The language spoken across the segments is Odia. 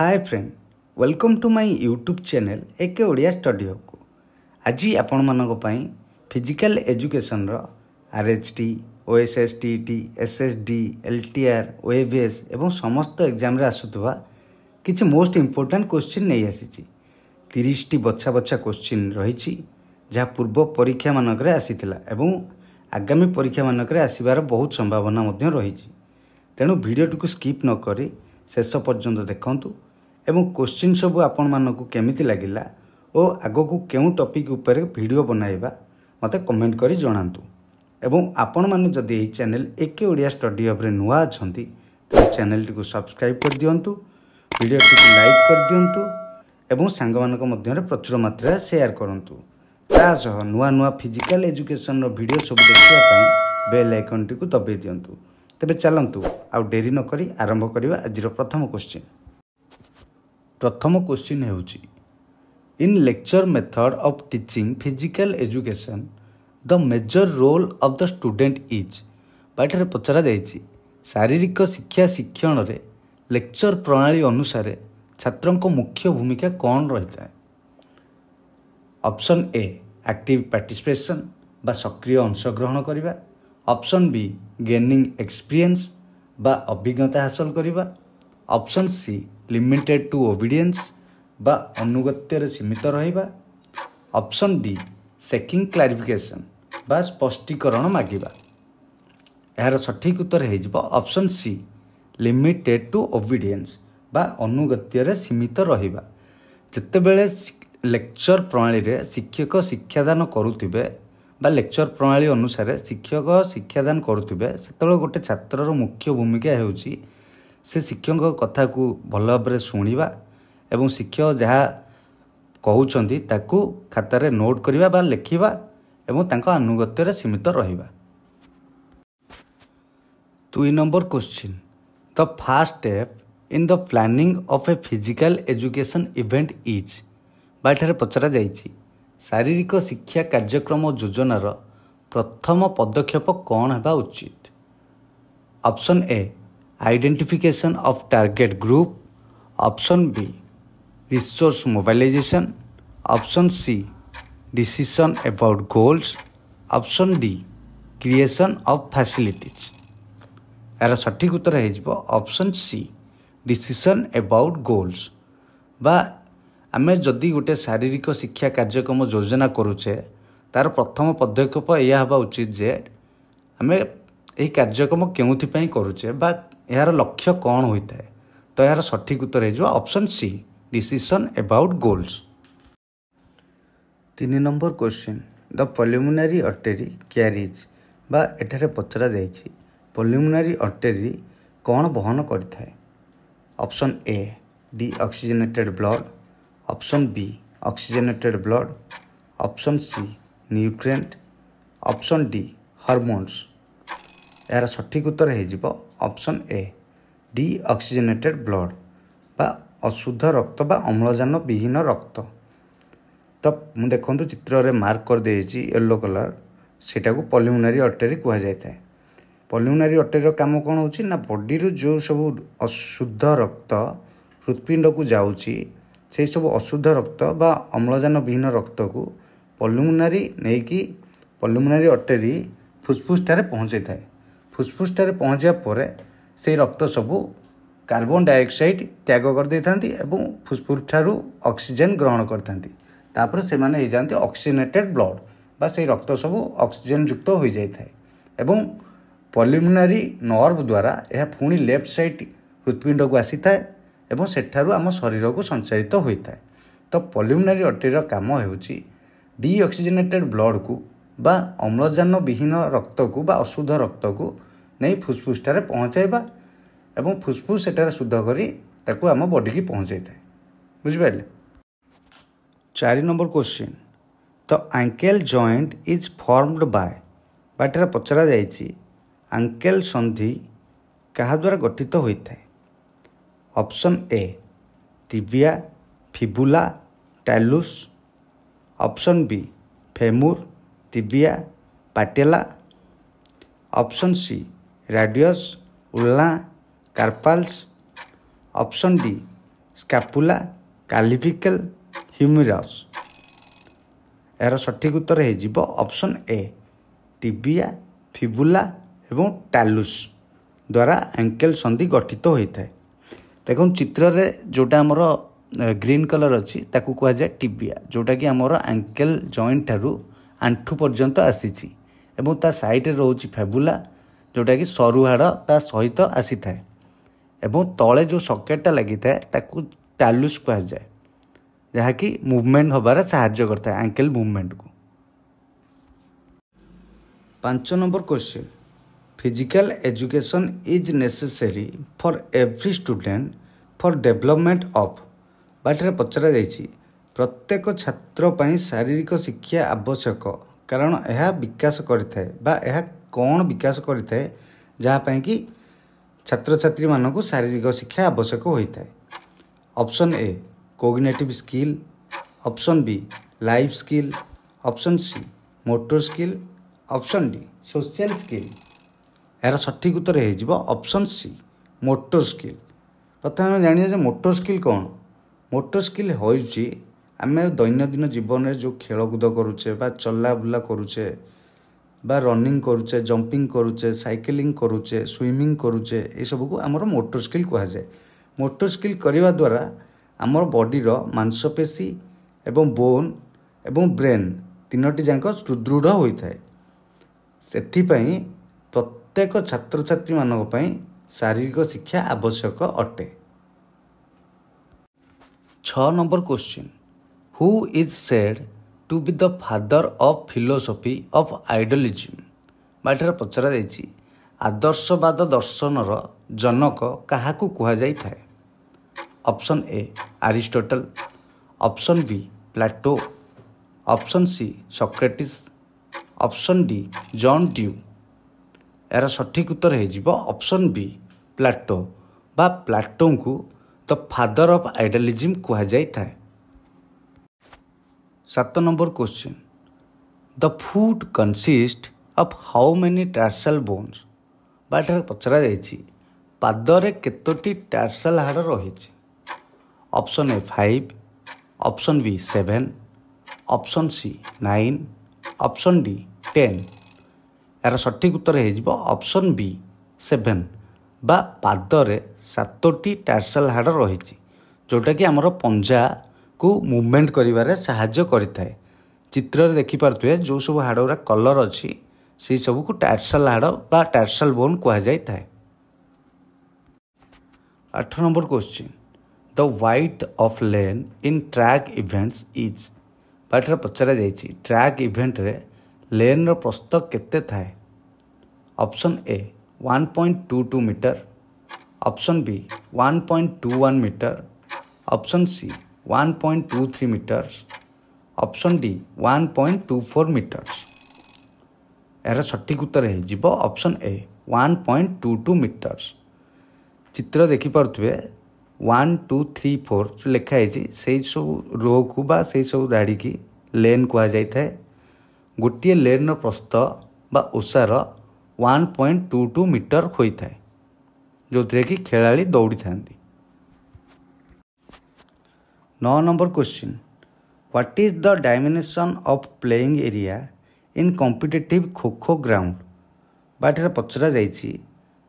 Hi friend, welcome to my YouTube channel AK Odia study hub को। आज आपण मानक पई फिजिकल एजुकेशन रो RHT, OSSTT, SSD, LTR, OAVS एवं समस्त एग्जाम रे आसुथवा किछि मोस्ट इंपोर्टेंट क्वेश्चन नहीं आसीछि। 30 टी बछा बछा क्वेश्चन रहिछि जहाँ पूर्व परीक्षा मानक रे आसीथिला एवं आगामी परीक्षा मानक रे आसीबार बहुत संभावना मध्य रहिछि। तेणु वीडियो को स्किप न करी शेष पर्यंत देखंतु एवं क्वेश्चन सब आपण मानकु केमिति लागिला और आगो को केउ टॉपिक ऊपर वीडियो बनाइबा मते कमेंट करी जणांतु। एवं आपण माने जदि एई चैनल एके ओडिया स्टडी हब रे नुआ अछंती तो चैनल को सब्सक्राइब कर दियंतु, वीडियो को लाइक कर दियंतु एवं सांग मानक मध्य रे प्रचुर मात्रा शेयर करंतु। ता सह नुआ नुआ फिजिकल एजुकेशन रो वीडियो सब देखिबा पई बेल आइकन टी को दबाई दियंतु। तेबे चलंतु आउ डेरी न करी आरंभ करिवा आजिर प्रथम क्वेश्चन। प्रथम क्वेश्चन हेउची, in lecture method of teaching physical education the major role of the student is. बाइटरे पचरा जाइछि शारीरिक शिक्षा शिक्षण रे लेक्चर प्रणाली अनुसार छात्रों को मुख्य भूमिका कौन रही है। ऑप्शन ए एक्टिव पार्टिसिपेशन बा सक्रिय अंशग्रहण करिबा। ऑप्शन बी गेनिंग एक्सपीरियंस बा अभिज्ञता हासिल करिबा। Option C limited to obedience बा अनुगत्य रे सीमित रहिबा। ऑप्शन डी सेकिंग क्लारिफिकेशन बा स्पष्टीकरण मागिबा। यार सठिक उत्तर हे जिवो option C limited to obedience बा अनुगत्य रे सीमित रहिबा। जते बेले लेक्चर प्रणाली रे शिक्षक शिक्षादान करुथिबे बा लेक्चर प्रणाली अनुसार शिक्षक शिक्षादान करुथिबे सेतबेले गोटे छात्रर मुख्य भूमिका हेउची से शिक्षक कथा को भल भाव शुणा एवं शिक्षक जहाँ कहउचंती ताकू खातार नोट करिबा बा लिखिबा एवं तांका अनुगत्य रे सीमित रहिबा। 2 number question, the first step in the planning of a physical education event is. बाइठारे पचरा जाइछि शारीरिक शिक्षा कार्यक्रम योजनार प्रथम पदक्षेप कौन हेबा उचित। Option A identification of target group. Option B resource mobilisation. Option C decision about goals. Option D creation of facilities. यार सठिक उत्तर है option C decision about goals. बा आमे जदि गोटे शारीरिक शिक्षा कार्यक्रम योजना करुचे तार प्रथम पदक्षेप यह हवा उचित जे आमे यही कार्यक्रम केउथिपई करुचे बा यार लक्ष्य कौन होता है। तो यार सठिक उत्तर है option C decision about goals. 3 number question, the preliminary artery carries बा एठारे पचरा जाइछि प्रिलिमिनरी आर्टरी कौन बहन करिथाय। Option A deoxygenated blood. Option B oxygenated blood. Option C nutrient. Option D hormones. यार सठिक उत्तर है option A deoxygenated blood बा अशुद्ध रक्त बा अम्लजान विहीन रक्त। तो मु देखंतु चित्र रे मार्क कर देछि येलो कलर, सेटा को प्रिलिमिनरी आर्टरी कहा जाता है। प्रिलिमिनरी आर्टरी रो काम कौन होछि ना बॉडी रो जो सब अशुद्ध रक्त हृत्पिंड को जाउछि से सब अशुद्ध रक्त बा अम्लजान विहीन रक्त को प्रिलिमिनरी आर्टरी फुसफुस ठारे पहुँचे थाए। फुसफुस ठारे पहुँचा पर से रक्त सबू कार्बन डाइऑक्साइड त्याग कर दे थांती एवं फुसफुस ठारू ऑक्सीजन ग्रहण करथांती। तापर से माने जाती ऑक्सीजनेटेड ब्लड बा से रक्त सबू ऑक्सीजन युक्त हो जाए एवं प्रिलिमिनरी नर्व द्वारा यह पुणी लेफ्ट साइड हृत्पिंड को आसी थाए एवं सेठारू आम शरीर को संचारित होता है। तो प्रिलिमिनरी आर्टरी काम हेउची डीऑक्सीजनेटेड ब्लड को बा अम्लजान विहीन रक्त को बा अशुद्ध रक्त को नहीं फुसफुस ठारे पहुँचाइबा एवं फुसफुस सेठारे शुद्ध करी ताकू आम बॉडी की पहुँचाई थाए। बुझिपारे। 4 number question, the ankle joint is formed by. बाटर पचरा जाइछि एंकल संधि कहा द्वारा गठित होता है। Option A tibia, fibula, talus. Option B femur, tibia, patella. Option C radius, ulna, carpals. Option D scapula, clavicle, humerus. ଏହାର ସଠିକ୍ ଉତ୍ତର ହେଇଯିବ ଅପସନ୍ ଏ ଟିବିଆ, ଫିବୁଲା ଏବଂ ଟାଲୁସ୍ ଦ୍ୱାରା ଆଙ୍କେଲ୍ ସନ୍ଧି ଗଠିତ ହୋଇଥାଏ। ଦେଖନ୍ତୁ ଚିତ୍ରରେ ଯେଉଁଟା ଆମର ଗ୍ରୀନ୍ କଲର୍ ଅଛି ତାକୁ କୁହାଯାଏ ଟିବିଆ, ଯେଉଁଟାକି ଆମର ଆଙ୍କେଲ୍ ଜଏଣ୍ଟ ଠାରୁ ଆଣ୍ଠୁ ପର୍ଯ୍ୟନ୍ତ ଆସିଛି ଏବଂ ତା ସାଇଡ଼୍ରେ ରହୁଛି ଫେବୁଲା, ଯେଉଁଟାକି ସରୁ ହାଡ଼ ତା ସହିତ ଆସିଥାଏ ଏବଂ ତଳେ ଯେଉଁ ସକେଟ୍ଟା ଲାଗିଥାଏ ତାକୁ ଟାଲୁସ୍ କୁହାଯାଏ, ଯାହାକି ମୁଭମେଣ୍ଟ ହେବାରେ ସାହାଯ୍ୟ କରିଥାଏ ଆଙ୍କେଲ୍ ମୁଭମେଣ୍ଟକୁ। 5 number question, physical education is necessary for every student for development of. ବାଟରେ ପଚରାଯାଇଛି ପ୍ରତ୍ୟେକ ଛାତ୍ର ପାଇଁ ଶାରୀରିକ ଶିକ୍ଷା ଆବଶ୍ୟକ କାରଣ ଏହା ବିକାଶ କରିଥାଏ ବା ଏହା କ'ଣ ବିକାଶ କରିଥାଏ ଯାହା ପାଇଁ କି ଛାତ୍ରଛାତ୍ରୀମାନଙ୍କୁ ଶାରୀରିକ ଶିକ୍ଷା ଆବଶ୍ୟକ ହୋଇଥାଏ। Option A cognitive skill, option B life skill, option C motor skill, option D social skill. ଏହାର ସଠିକ୍ ଉତ୍ତର ହେଇଯିବ ଅପସନ୍ ସି ମୋଟର ସ୍କିଲ୍। ପ୍ରଥମେ ଆମେ ଜାଣିବା ଯେ ମୋଟର ସ୍କିଲ୍ କ'ଣ। ମୋଟର ସ୍କିଲ୍ ହେଉଛି ଆମେ ଦୈନନ୍ଦିନ ଜୀବନରେ ଯେଉଁ ଖେଳକୁଦ କରୁଛେ ବା ଚଲାବୁଲା କରୁଛେ ବା ରନିଂ କରୁଛେ, ଜମ୍ପିଂ କରୁଛେ, ସାଇକେଲିଂ କରୁଛେ, ସୁଇମିଂ କରୁଛେ, ଏସବୁକୁ ଆମର ମୋଟର ସ୍କିଲ୍ କୁହାଯାଏ। ମୋଟର ସ୍କିଲ୍ କରିବା ଦ୍ୱାରା ଆମର ବଡ଼ିର ମାଂସପେଶୀ ଏବଂ ବୋନ୍ ଏବଂ ବ୍ରେନ୍ ତିନୋଟି ଯାକ ସୁଦୃଢ଼ ହୋଇଥାଏ। ସେଥିପାଇଁ ପ୍ରତ୍ୟେକ ଛାତ୍ରଛାତ୍ରୀମାନଙ୍କ ପାଇଁ ଶାରୀରିକ ଶିକ୍ଷା ଆବଶ୍ୟକ ଅଟେ। 6 number question, who is said to be the father of philosophy of idealism. ବାଟରେ ପଚରାଯାଇଛି ଆଦର୍ଶବାଦ ଦର୍ଶନର ଜନକ କାହାକୁ କୁହାଯାଇଥାଏ। Option A Aristotle, option B Plato, option C Socrates, option D John Dewey. ଏହାର ସଠିକ୍ ଉତ୍ତର ହେଇଯିବ ଅପସନ୍ ବି ପ୍ଲାଟୋ ବା ପ୍ଲାଟୋଙ୍କୁ ଦ ଫାଦର ଅଫ୍ ଆଇଡଲିଜିମ୍ କୁହାଯାଇଥାଏ। 7 number question, the foot consist of how many tarsal bones. ବାଟରେ ପଚରାଯାଇଛି ପାଦରେ କେତୋଟି ଟାର୍ସାଲ ହାଡ଼ ରହିଛି। Option A 5, option B 7, option C 9, option D 10। ଏହାର ସଠିକ୍ ଉତ୍ତର ହେଇଯିବ ଅପସନ୍ ବି 7 ବା ପାଦରେ 7ଟି ଟାର୍ସାଲ ହାଡ଼ ରହିଛି, ଯେଉଁଟାକି ଆମର ପଞ୍ଜାକୁ ମୁଭମେଣ୍ଟ କରିବାରେ ସାହାଯ୍ୟ କରିଥାଏ। ଚିତ୍ରରେ ଦେଖିପାରୁଥିବେ ଯେଉଁ ସବୁ ହାଡ଼ ଗୁଡ଼ା କଲର୍ ଅଛି ସେହି ସବୁକୁ ଟାର୍ସାଲ ହାଡ଼ ବା ଟାର୍ସାଲ ବୋନ୍ କୁହାଯାଇଥାଏ। 8 number question, the width of lane in track events is. ବାଟରେ ପଚରାଯାଇଛି ଟ୍ରାକ୍ ଇଭେଣ୍ଟରେ ଲେନ୍ର ପ୍ରସ୍ଥ କେତେ ଥାଏ। Option A 1.22 metre, option B 1.21 metre, option C 1.23 metres, option D 1.24 metres. ଏହାର ସଠିକ୍ ଉତ୍ତର ହେଇଯିବ ଅପସନ୍ ଏ 1.22 ମିଟର୍ସ। ଚିତ୍ର ଦେଖିପାରୁଥିବେ 1 2 3 4 ଯେଉଁ ଲେଖା ହେଇଛି ସେଇ ସବୁ ରୋକୁ ବା ସେଇ ସବୁ ଧାଡ଼ିକି ଲେନ୍ କୁହାଯାଇଥାଏ। ଗୋଟିଏ ଲେନ୍ର ପ୍ରସ୍ଥ ବା ଓସାର 1.22 ମିଟର ହୋଇଥାଏ, ଯେଉଁଥିରେ କି ଖେଳାଳି ଦୌଡ଼ିଥାନ୍ତି। 9 number question, what is the dimension of playing area in competitive kho kho ground. ବାଟରେ ପଚରାଯାଇଛି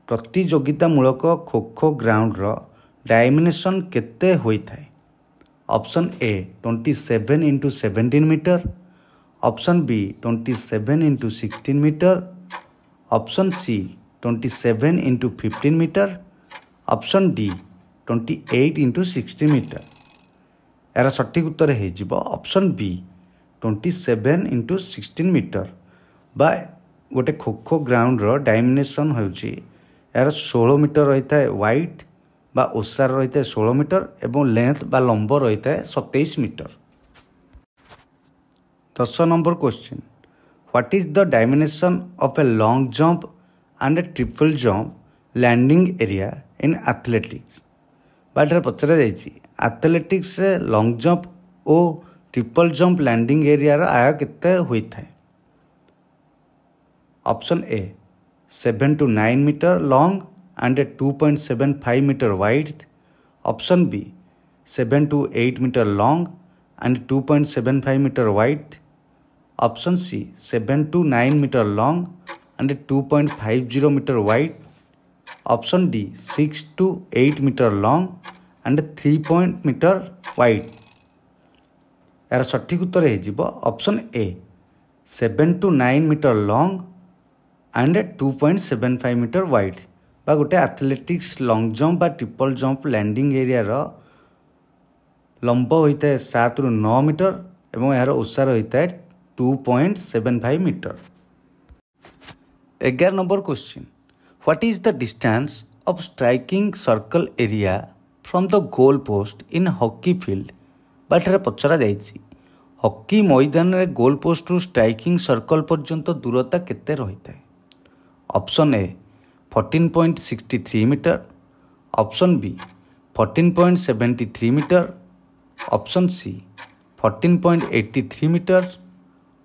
ପ୍ରତିଯୋଗିତାମୂଳକ ଖୋଖୋ ଗ୍ରାଉଣ୍ଡର ଡାଇମେନ୍ସନ୍ କେତେ ହୋଇଥାଏ। Option A 27 × 17 metre, option B 27 × 16 metre, option C 27 × 15 metre, option D 28 × 16 metre. ଏହାର ସଠିକ୍ ଉତ୍ତର ହେଇଯିବ ଅପସନ୍ ବି 27 × 16 ମିଟର ବା ଗୋଟେ ଖୋଖୋ ଗ୍ରାଉଣ୍ଡର ଡାଇମେନ୍ସନ୍ ହେଉଛି ଏହାର 16 ମିଟର ରହିଥାଏ ୱାଇଡ୍ ବା ଓସାର ରହିଥାଏ 16 ମିଟର ଏବଂ ଲେନ୍ଥ ବା ଲମ୍ବ ରହିଥାଏ 27 metre. 10 number question, what is the dimension of a long jump and a triple jump landing area in athletics. ବାଟରେ ପଚରାଯାଇଛି ଆଥଲେଟିକ୍ସରେ ଲଙ୍ଗ୍ ଜମ୍ପ ଓ ଟ୍ରିପଲ୍ ଜମ୍ପ ଲ୍ୟାଣ୍ଡିଂ ଏରିଆର ଆୟ କେତେ ହୋଇଥାଏ। Option A 7 to 9 metre long and 2.75 metre wide, option B 7 to 8 meter long and 2.75 meter wide. Option C, 7 to 9 meter long and 2.50 meter wide. Option D, 6 to 8 meter long and 3 meter wide. यार सठिक उत्तर हो option A 7 to 9 meter long and 2.75 meter wide बा गोटे एथलेटिक्स लॉन्ग जंप बा ट्रिपल जंप लैंडिंग एरिया लंब होता है 7 ରୁ 9 मीटर एवं यार ओसार होता है 2.75 metre. 11 number question, what is the distance of striking circle area from the goal post in hockey field बाठे पचरा जाइए हॉकी मैदान रे गोल पोस्ट रु स्ट्राइकिंग सर्कल पर्यंत दूरता केते रही है। Option A 14.63 metre, option B 14.73 metre, option C 14.83 metre,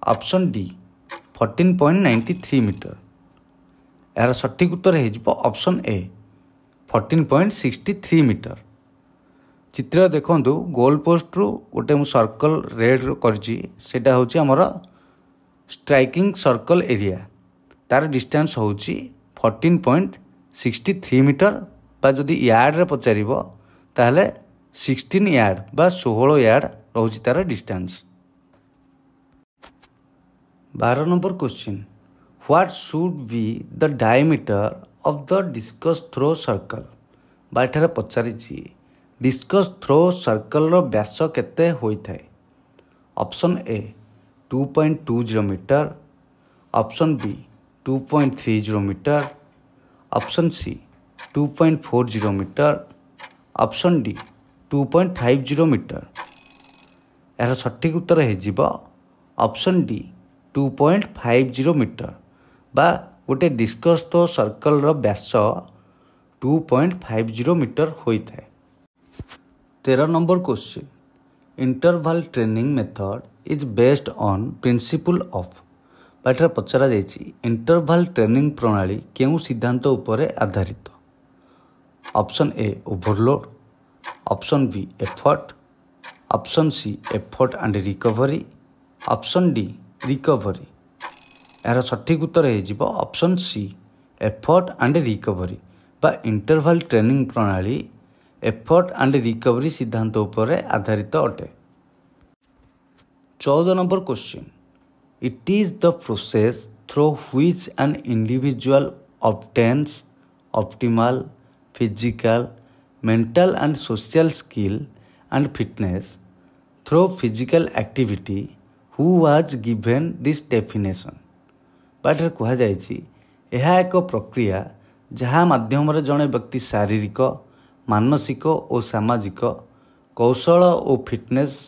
option D 14.93 metre. यार सठिक उत्तर हो ऑप्शन ए 14.63 मीटर। चित्र देखु गोल पोस्ट रु गोटे मु सर्कल रेड करटा हूँ आमर स्ट्राइकिंग सर्कल एरिया तार डिस्टेंस हूँ 14.63 मीटर बा जदि यार्ड रे पचार ताहले 16 यार्ड बा 16 यार्ड रोची तार distance. 12 number question, what should be the diameter of the discus throw circle बाठार पचारि डिस्कस थ्रो सर्कल रो व्यास केते होता है। Option A 2.20 metre, option B 2.30 metre, option C 2.40 metre, option D 2.50 metre. यार सठिक उत्तर हो ऑप्शन डी 2.50 मीटर बा गोटे डिस्कस थ्रो सर्कल रो व्यास 2.50 मीटर होता है। 13 number question, interval training method is based on principle of बाठर पचरा जाइए इंटरवल ट्रेनिंग प्रणाली केउ सिद्धांत उपरे आधारित। Option A overload, option B effort, option C effort and recovery, option D recovery. यार सठिक उत्तर हो option C effort and recovery बा इंटरवल ट्रेनिंग प्रणाली एफर्ट एंड रिकवरी सिद्धांत उपरे आधारित अटे। 14 number question, it is the process through which an individual obtains optimal physical, mental and social skill and fitness through physical activity who was given this definition। बाटर कह जाइए यह एक प्रक्रिया जहाँ माध्यम जड़े व्यक्ति शारीरिक, मानसिक और सामाजिक कौशल और फिटनेस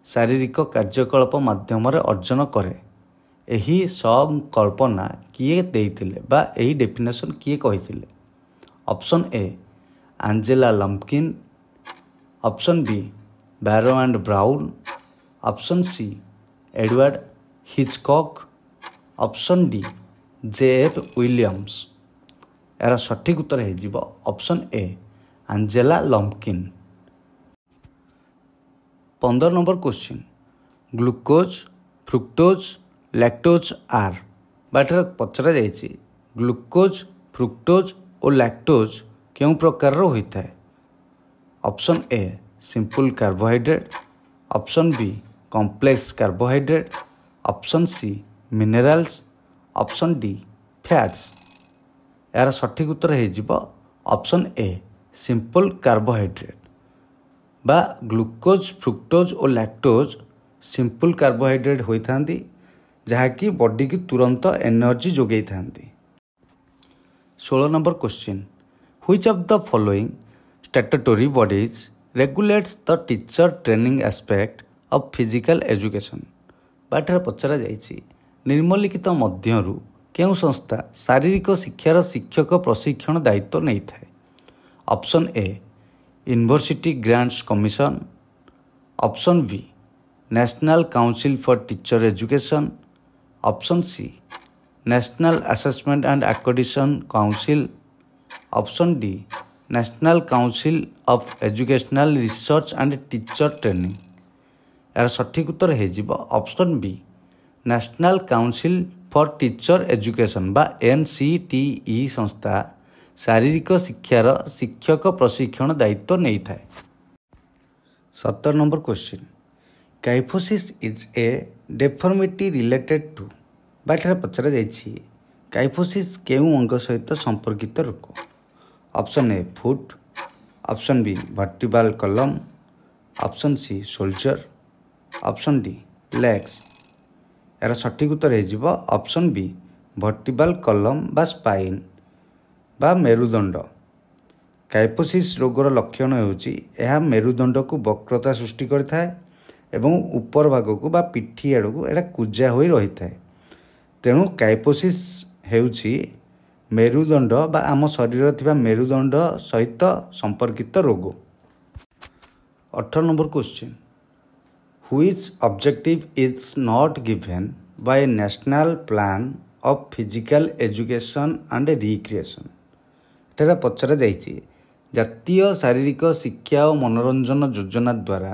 शारीरिक कार्यकलाप माध्यम अर्जन करे। यही संकल्पना किए देइतिले बा यही डेफिनेशन किए कहिथिले। Option A Angela Lumpkin, option B Barrow and Brown, option C Edward Hitchcock, option D J F. Williams. यार सठिक उत्तर हो option A Angela Lumpkin. 15 number question, glucose, fructose, lactose are बाटर पचरा जाइए ग्लूकोज, फ्रुक्टोज और लैक्टोज क्यों प्रकार होता है। Option A simple carbohydrate, option B complex carbohydrate, option C minerals, option D fats. यार सठिक उत्तर हो ऑप्शन ए सिंपल कार्बोहाइड्रेट बा ग्लूकोज, फ्रुक्टोज और लैक्टोज सिंपल कार्बोहाइड्रेट होता जहाँकि बॉडी की तुरंत एनर्जी जोगे था। 16 number question, which of the following statutory bodies regulates the teacher training aspect of physical education बाठर पचरा जाइए निम्नलिखित मध्यरु केउं संस्था शारीरिक शिक्षार शिक्षक प्रशिक्षण दायित्व नहीं थाए। Option A university grants commission, option B national council for teacher education, option C national assessment and accreditation council, option D national council of educational research and teacher training. ଏହାର ସଠିକ୍ ଉତ୍ତର ହୋଇଯିବ option B national council for teacher education ବା NCTE ସଂସ୍ଥା ଶାରୀରିକ ଶିକ୍ଷାର ଶିକ୍ଷକ ପ୍ରଶିକ୍ଷଣ ଦାୟିତ୍ୱ ନେଇଥାଏ। 17 number question kyphosis is a deformity related to ବା ଏଠାରେ ପଚରାଯାଇଛି କାଇଫୋସିସ୍ କେଉଁ ଅଙ୍ଗ ସହିତ ସମ୍ପର୍କିତ ରୋଗ। Option A foot, option B vertebral column, option C shoulder, option D legs. ଏହାର ସଠିକ୍ ଉତ୍ତର ହୋଇଯିବ ଅପସନ୍ ବି ଭର୍ଟିବାଲ୍ କଲମ୍ ବା ସ୍ପାଇନ୍ ବା ମେରୁଦଣ୍ଡ। କାଇଫୋସିସ୍ ରୋଗର ଲକ୍ଷଣ ହେଉଛି ଏହା ମେରୁଦଣ୍ଡକୁ ବକ୍ରତା ସୃଷ୍ଟି କରିଥାଏ ଏବଂ ଉପର ଭାଗକୁ ବା ପିଠି ଆଡ଼କୁ ଏହା କୁଜା ହୋଇ ରହିଥାଏ। ତେଣୁ କାଇଫୋସିସ୍ ହେଉଛି ମେରୁଦଣ୍ଡ ବା ଆମ ଶରୀରରେ ଥିବା ମେରୁଦଣ୍ଡ ସହିତ ସମ୍ପର୍କିତ ରୋଗ। 18 number question which objective is not given Bai national plan of physical education and recreation. ଏଠାରେ ପଚରାଯାଇଛି ଜାତୀୟ ଶାରୀରିକ ଶିକ୍ଷା ଓ ମନୋରଞ୍ଜନ ଯୋଜନା ଦ୍ୱାରା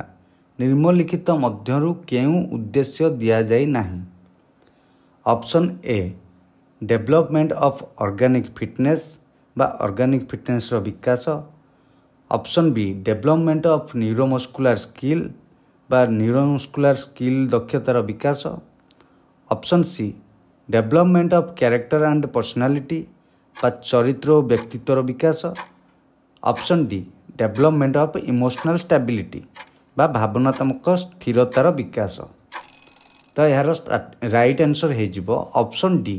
ନିମ୍ନଲିଖିତ ମଧ୍ୟରୁ କେଉଁ ଉଦ୍ଦେଶ୍ୟ ଦିଆଯାଇ ନାହିଁ। Option A development of organic fitness ବା ଅର୍ଗାନିକ୍ ଫିଟନେସ୍ର ବିକାଶ, option B development of neuromuscular skill ବା ନ୍ୟୁରୋମସ୍କୁଲାର ସ୍କିଲ୍ ଦକ୍ଷତାର ବିକାଶ, option C development of character and personality ବା ଚରିତ୍ର ଓ ବ୍ୟକ୍ତିତ୍ୱର ବିକାଶ, option D development of emotional stability ବା ଭାବନାତ୍ମକ ସ୍ଥିରତାର ବିକାଶ। ତ ଏହାର ରାଇଟ୍ ଆନ୍ସର୍ ହୋଇଯିବ option D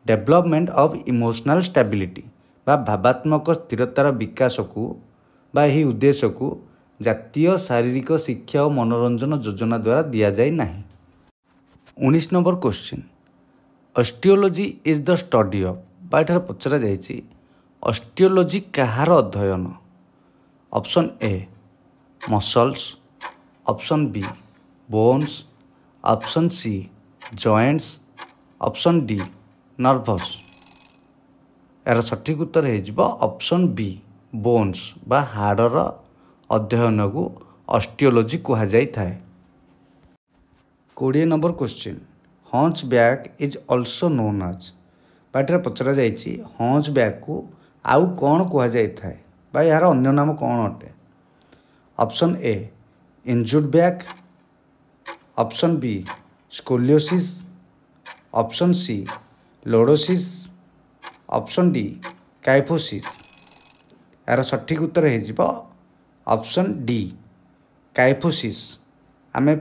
development of emotional stability ବା ଭାବାତ୍ମକ ସ୍ଥିରତାର ବିକାଶକୁ ବା ଏହି ଉଦ୍ଦେଶ୍ୟକୁ ଜାତୀୟ ଶାରୀରିକ ଶିକ୍ଷା ଓ ମନୋରଞ୍ଜନ ଯୋଜନା ଦ୍ୱାରା ଦିଆଯାଇ ନାହିଁ। 19 number question osteology is the study of ବା ଏଠାରେ ପଚରାଯାଇଛି ଅଷ୍ଟିଓଲୋଜି କାହାର ଅଧ୍ୟୟନ। Option A muscles, option B bones, option C joints, option D nerves. ଏହାର ସଠିକ୍ ଉତ୍ତର ହୋଇଯିବ ଅପସନ୍ ବି ବୋନ୍ସ ବା ହାଡ଼ର ଅଧ୍ୟୟନକୁ ଅଷ୍ଟିଓଲୋଜି କୁହାଯାଇଥାଏ। 20 number question hunch back is also known as ବା ଏଠାରେ ପଚରାଯାଇଛି ହଞ୍ଚ୍ ବ୍ୟାକ୍କୁ ଆଉ କ'ଣ କୁହାଯାଇଥାଏ ବା ଏହାର ଅନ୍ୟ ନାମ କ'ଣ ଅଟେ। Option A injured back, option B scoliosis, option C lordosis, option D kyphosis. ଏହାର ସଠିକ୍ ଉତ୍ତର ହୋଇଯିବ ଅପସନ୍ ଡି କାଇଫୋସିସ୍। ଆମେ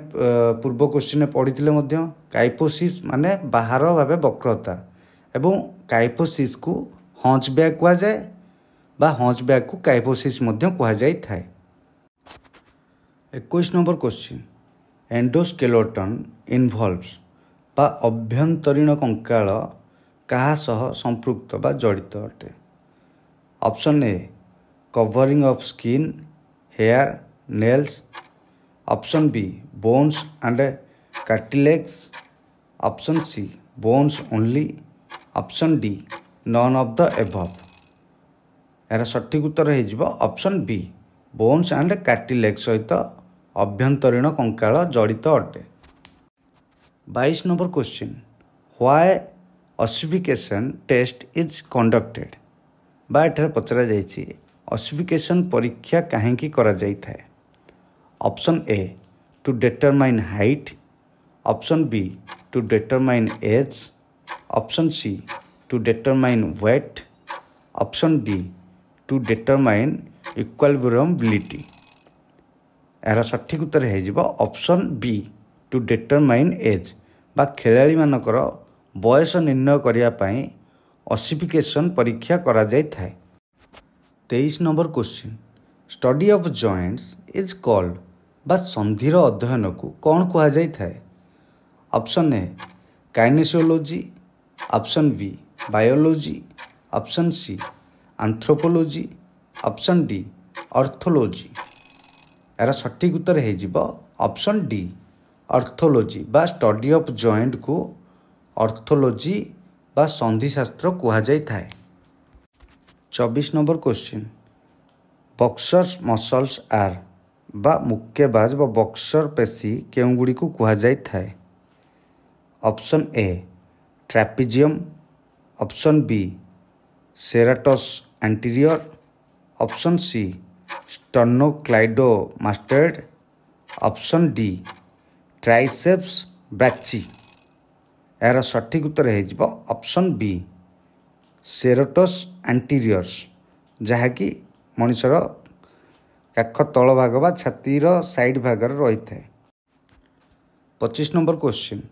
ପୂର୍ବ କ୍ୱେଶ୍ଚିନ୍ରେ ପଢ଼ିଥିଲେ ମଧ୍ୟ କାଇଫୋସିସ୍ ମାନେ ବାହାର ଭାବେ ବକ୍ରତା ଏବଂ କାଇଫୋସିସ୍କୁ ହଞ୍ଚ୍ ବ୍ୟାକ୍ କୁହାଯାଏ ବା ହଞ୍ଚ୍ ବ୍ୟାକ୍କୁ କାଇଫୋସିସ୍ ମଧ୍ୟ କୁହାଯାଇଥାଏ। 21 ନମ୍ବର କ୍ୱେଶ୍ଚିନ୍ ଏଣ୍ଡୋସ୍କେଲେଟନ୍ ଇନଭଲ୍ଭସ୍ ବା ଅଭ୍ୟନ୍ତରୀଣ କଙ୍କାଳ କାହା ସହ ସମ୍ପୃକ୍ତ ବା ଜଡ଼ିତ ଅଟେ। Option A covering of skin, hair, nails, option B bones and cartilage, option C bones only, option D none of the above. ଏହାର ସଠିକ୍ ଉତ୍ତର ହୋଇଯିବ option B bones and cartilage ସହିତ ଅଭ୍ୟନ୍ତରୀଣ କଙ୍କାଳ ଜଡ଼ିତ ଅଟେ। 22 number question why ossification test is conducted ବା ଏଠାରେ ପଚରାଯାଇଛି ଅସିଫିକେସନ୍ ପରୀକ୍ଷା କାହିଁକି କରାଯାଇଥାଏ। Option A to determine height, option B to determine age, option C to determine wait, option D to determine equilibrium. ଏହାର ସଠିକ୍ ଉତ୍ତର ହୋଇଯିବ option B to determine age ବା ଖେଳାଳିମାନଙ୍କର ବୟସ ନିର୍ଣ୍ଣୟ କରିବା ପାଇଁ ଅସିଫିକେସନ୍ ପରୀକ୍ଷା କରାଯାଇଥାଏ। 23 number question study of joints is called ବା ସନ୍ଧିର ଅଧ୍ୟୟନକୁ କ'ଣ କୁହାଯାଇଥାଏ। Option A kinesiology, option B biology, option C anthropology, option D arthrology. ଏହାର ସଠିକ୍ ଉତ୍ତର ହୋଇଯିବ ଅପସନ୍ ଡି ଅର୍ଥୋଲୋଜି ବା ଷ୍ଟଡି ଅଫ୍ ଜଏଣ୍ଟକୁ ଅର୍ଥୋଲୋଜି ବା ସନ୍ଧିଶାସ୍ତ୍ର କୁହାଯାଇଥାଏ। 24 number question boxers muscles are ବା ମୁକ୍କେବାଜ ବା ବକ୍ସର ପେଶୀ କେଉଁଗୁଡ଼ିକୁ କୁହାଯାଇଥାଏ? Option A trapezium, option B serratus anterior, option C sternocleidomastoid, option D triceps brachii. ଏହାର ସଠିକ୍ ଉତ୍ତର ହୋଇଯିବ ଅପସନ୍ ବି ସେରାଟସ୍ ଆଣ୍ଟିରିୟର୍ସ, ଯାହାକି ମଣିଷର କାଖ ତଳ ଭାଗ ବା ଛାତିର ସାଇଡ୍ ଭାଗରେ ରହିଥାଏ। 25 number question,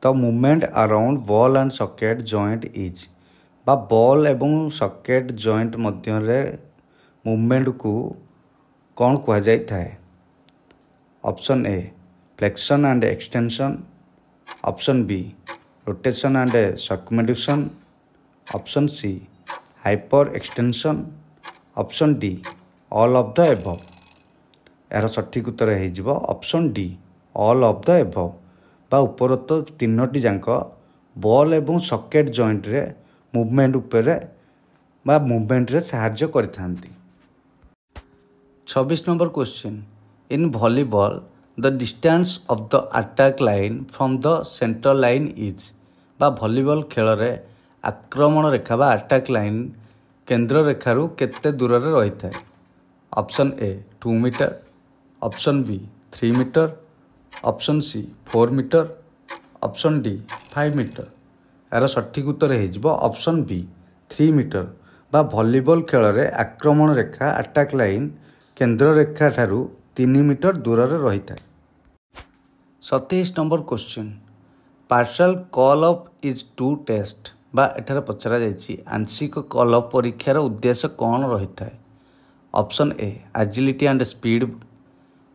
the movement around ball and socket joint is ବା ବଲ୍ ଏବଂ ସକେଟ୍ ଜଏଣ୍ଟ ମଧ୍ୟରେ ମୁଭମେଣ୍ଟକୁ କ'ଣ କୁହାଯାଇଥାଏ? Option A flexion and extension, option B rotation and circumduction, option C hyperextension, option D all of the above. ଏହାର ସଠିକ୍ ଉତ୍ତର ହୋଇଯିବ option D all of the above ବା ଉପରୋକ୍ତ ତିନୋଟି ଯାକ ବଲ୍ ଏବଂ ସକେଟ୍ ଜଏଣ୍ଟରେ ମୁଭମେଣ୍ଟ ଉପରେ ବା ମୁଭମେଣ୍ଟରେ ସାହାଯ୍ୟ କରିଥାନ୍ତି। 26 number question, in volleyball the distance of the attack line from the centre line is ବା ଭଲିବଲ୍ ଖେଳରେ ଆକ୍ରମଣ ରେଖା ବା ଆଟାକ୍ ଲାଇନ୍ କେନ୍ଦ୍ର ରେଖାରୁ କେତେ ଦୂରରେ ରହିଥାଏ? Option A 2 metre, option B 3 metre, option C 4 metre, option D 5 metre. ଏହାର ସଠିକ୍ ଉତ୍ତର ହୋଇଯିବ ଅପସନ୍ ବି 3 ମିଟର ବା ଭଲିବଲ୍ ଖେଳରେ ଆକ୍ରମଣ ରେଖା ଆଟାକ୍ ଲାଇନ୍ କେନ୍ଦ୍ର ରେଖା ଠାରୁ 3 ମିଟର ଦୂରରେ ରହିଥାଏ। 27 number question, partial curl up is to test ବା ଏଠାରେ ପଚରାଯାଇଛି ଆଂଶିକ କଲ୍ ଅଫ୍ ପରୀକ୍ଷାର ଉଦ୍ଦେଶ୍ୟ କ'ଣ ରହିଥାଏ? Option A agility and speed,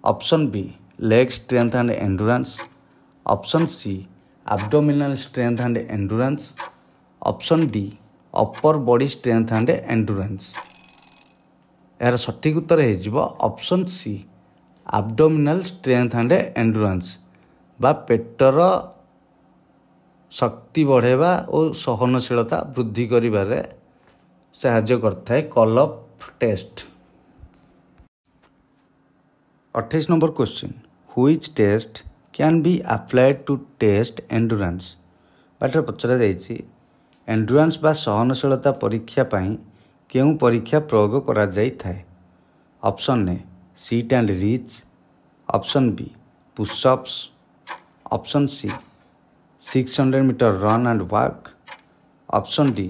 option B leg strength and endurance, option C abdominal strength and endurance, option D upper body strength and endurance. ଏହାର ସଠିକ୍ ଉତ୍ତର ହୋଇଯିବ option C abdominal strength and endurance ବା ପେଟର ଶକ୍ତି ବଢ଼ାଇବା ଓ ସହନଶୀଳତା ବୃଦ୍ଧି କରିବାରେ ସାହାଯ୍ୟ କରିଥାଏ call of test. 28 number question, which test can be applied to test endurance ବା ଏଠାରେ ପଚରାଯାଇଛି ଏଣ୍ଡୁରାନ୍ସ ବା ସହନଶୀଳତା ପରୀକ୍ଷା ପାଇଁ କେଉଁ ପରୀକ୍ଷା ପ୍ରୟୋଗ କରାଯାଇଥାଏ? Option A sit and reach, option B pushups, option C 600 metre run and walk, option D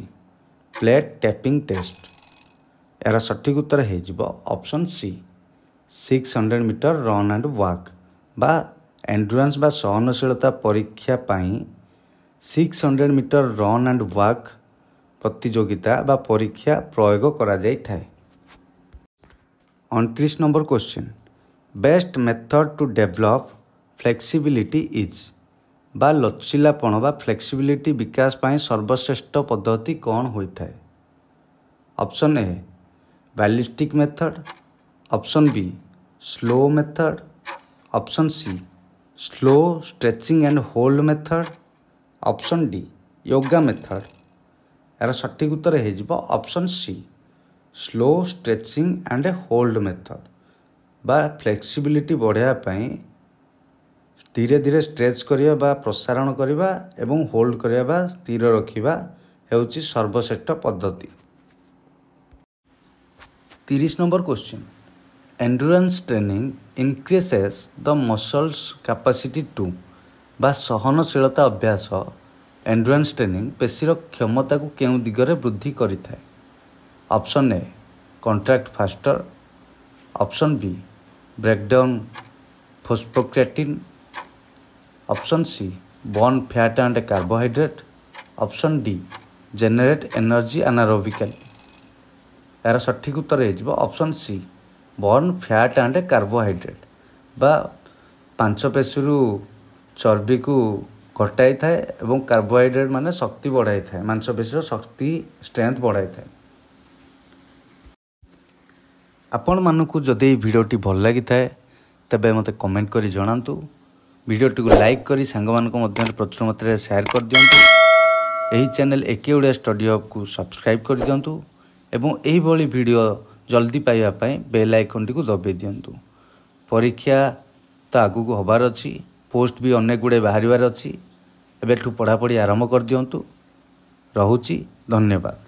plate tapping test. ଏହାର ସଠିକ୍ ଉତ୍ତର ହୋଇଯିବ option C 600 metre run and walk ବା ଏଣ୍ଡୁରାନ୍ସ ବା ସହନଶୀଳତା ପରୀକ୍ଷା ପାଇଁ 600 ମିଟର ରନ୍ ଆଣ୍ଡ ୱାକ୍ ପ୍ରତିଯୋଗିତା ବା ପରୀକ୍ଷା ପ୍ରୟୋଗ କରାଯାଇଥାଏ। 29 number question, best method to develop flexibility is ବା ଲଚିଲାପଣ ବା ଫ୍ଲେକ୍ସିବିଲିଟି ବିକାଶ ପାଇଁ ସର୍ବଶ୍ରେଷ୍ଠ ପଦ୍ଧତି କ'ଣ ହୋଇଥାଏ? Option A ballistic method, option B slow method, option C slow stretching and hold method, option D yoga method. ଏହାର ସଠିକ୍ ଉତ୍ତର ହୋଇଯିବ option C slow stretching and hold method ବା ଫ୍ଲେକ୍ସିବିଲିଟି ବଢ଼ାଇବା ପାଇଁ ଧୀରେ ଧୀରେ ଷ୍ଟ୍ରେଚ୍ କରିବା ବା ପ୍ରସାରଣ କରିବା ଏବଂ ହୋଲ୍ଡ କରିବା ବା ସ୍ଥିର ରଖିବା ହେଉଛି ସର୍ବଶ୍ରେଷ୍ଠ ପଦ୍ଧତି। 30 number question, endurance training increases the muscles capacity to ବା ସହନଶୀଳତା ଅଭ୍ୟାସ ଏଣ୍ଡୁରାନ୍ସ ଟ୍ରେନିଂ ପେଶୀର କ୍ଷମତାକୁ କେଉଁ ଦିଗରେ ବୃଦ୍ଧି କରିଥାଏ? Option A contract faster, option B breakdown phosphocreatine, option C burn fat and carbohydrate, option D generate energy anaerobically. ଏହାର ସଠିକ୍ ଉତ୍ତର ହୋଇଯିବ option C burn fat and carbohydrate ବା ମାଂସପେଶୀରୁ ଚର୍ବିକୁ ଘଟାଇଥାଏ ଏବଂ କାର୍ବୋହାଇଡ୍ରେଟ୍ ମାନେ ଶକ୍ତି ବଢ଼ାଇଥାଏ, ମାଂସପେଶୀର ଶକ୍ତି ଷ୍ଟ୍ରେନ୍ଥ ବଢ଼ାଇଥାଏ। ଆପଣମାନଙ୍କୁ ଯଦି ଏହି ଭିଡ଼ିଓଟି ଭଲ ଲାଗିଥାଏ ତେବେ ମୋତେ କମେଣ୍ଟ କରି ଜଣାନ୍ତୁ। ଭିଡ଼ିଓଟିକୁ ଲାଇକ୍ କରି ସାଙ୍ଗମାନଙ୍କ ମଧ୍ୟରେ ପ୍ରଚୁର ମାତ୍ରାରେ ସେୟାର କରିଦିଅନ୍ତୁ। ଏହି ଚ୍ୟାନେଲ୍ ଏକେ ଓଡ଼ିଆ ଷ୍ଟଡି ହବ୍କୁ ସବସ୍କ୍ରାଇବ୍ କରିଦିଅନ୍ତୁ ଏବଂ ଏହିଭଳି ଭିଡ଼ିଓ जल्दी पाइबा पई बेल आइकन टी को दबाई दियंतु। परीक्षा तो आगु हबार अछि, पोस्ट भी अनेक गुड़े बाहर अच्छी। एबेठू पढ़ापढ़ी आरंभ कर दियंतु। रहुची, धन्यवाद।